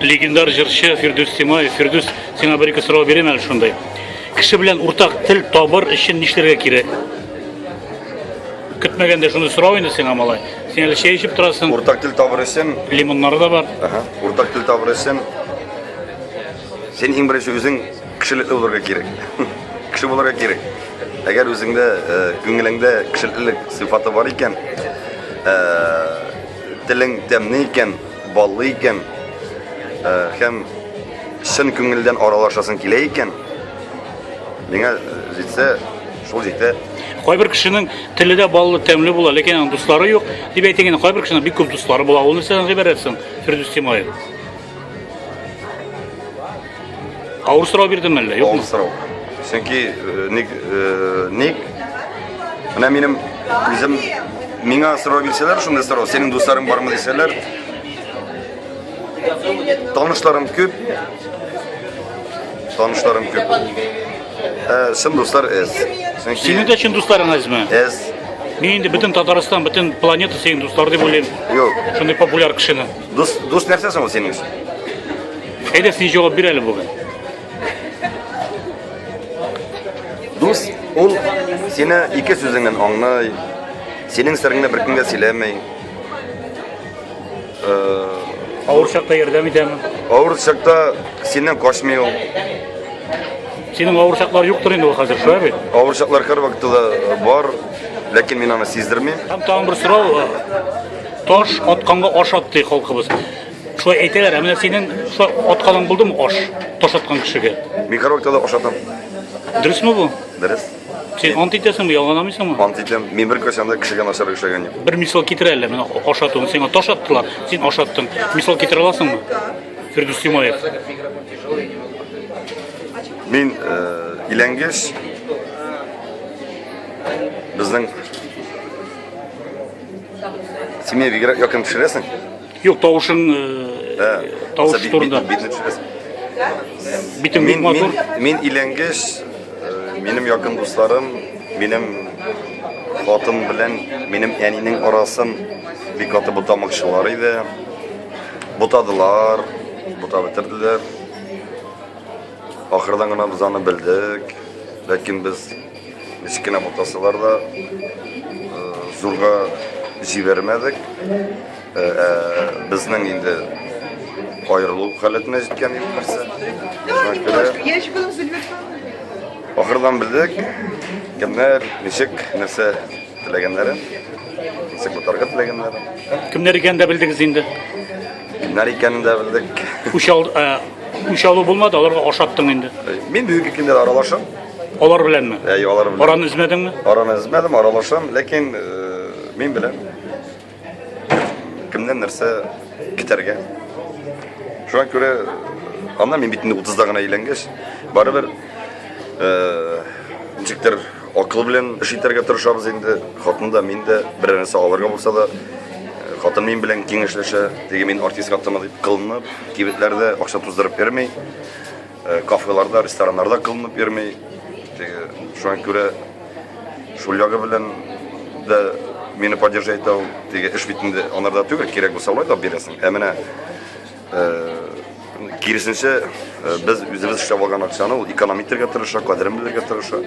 Legendar jırçı Firdus Simayev. Firdus, sana bir iki soru vereyim şunday. Kişi bilen ortak til tabır için nişlerge kirek? Kütmegende şunu sorayım sana malay. Sen öyle şey içip durasın. Ortak dil tabir etsen, Limonları da var. ortak dil tabir etsen, sen en birinci özün kişilikli olurga gerek. Kişi olurga gerek. Eğer özünde, güngülünde kişilik sıfatı var iken, dilin temni iken, ballı iken, hem şın güngülden aralaşasın kile iken, bana zitse, şol zitse, Koy bir kişinin tili de ballı, temli bula, lekin onun dostları yok. Dibeytingen koy bir kişinin bir küp dostları bula, onu sen haber etsin. Firdus Simayev. Ağır sıra bir demelle, yok mu? ağır sıra. Çünkü nek, benim mina sıra bilseler, şunda sıra, senin dostların var mı deseler, tanışlarım köp. Şın dostlar ez. Senin de için dostların az mı? Ez. Neyinde bütün Tataristan, bütün planeta senin dostları diye olayım. Yok. Şunday popüler kişinin. Dost nersesin o senin için? Hayda sen cevap verelim bugün. Dost, ol seni iki sözünden anlay, senin sırrını bir kime söylemey. Ağır şakta yerde mi demem? Ağır şakta senden kaçmıyor. Senin ağır şaklar yoktur indi o hazır, şu abi. Ağır şaklar her vakitte var, lakin ben onu sezdirmeyim. Tam bir sıra taş atkanга aş attı halkımız. Şu ayteler, hemen senin şu atkanın buldu mu aş? Taş atkan kişiye. Ben her vakitte aşadım. Dürüst mü bu? Deriz. Sen antitesin mi, yalanlamışsın mı? Antitem, ben bir kaçanda kişiden aşağı işlegen yok. Bir misal getirelim, aş attın, sen taş attılar, sen aş attın. Misal getirelasın mı? Firdus Simayev. Ben ilengeç, bizden Simiye bir yakın pişiresin. Yok, tavuşun tavuş turunda. Bitim büyük motor. Men ilengeç, benim yakın dostlarım, benim hatım bilen, benim eninin arasın bir katı butamakçılarıydı. Butadılar, buta bitirdiler. Ahırdan gına biz onu bildik. Lakin biz miskine butasılar da zorga jivermedik. Bizden indi ayrılık haletine jitken bilirse. Ahırdan bildik. Kimler, nişik, nerse tilegenlerin. Nişik butarga tilegenlerin. Kimler eken de bildik şimdi. Kimler ikenini de bildik. Uşalı bulmadı, onlara aş attın indi. Ben büyük ikinde aralaşım. Olar bilen mi? Olar bilen. Oranı izmedin mi? Aranı izmedim, aralaşım. Lakin ben bilen. Kimden nerse gitarga. Şu an göre anlam ben bitinde 30 dağına eğlengeç. Bari bir cikler akıl bilen işiterge tırışabız endi. Hatın da men de bir narsa alırga bolsa da hatın men bilen kengişleşe dege men artist atama deyip kılınıp, kibitlerde akça tuzdırıp vermey, kafelarda, restoranlarda kılınıp vermey. Şu an göre şul yağı bilen de meni поддержать da dege iş bitinde onlarda tügür kerek bolsa olay da beresin. Emine kirisinçe biz özümüz işlep algan akçаны ул экономитерге тырыша, кадрларга тырыша.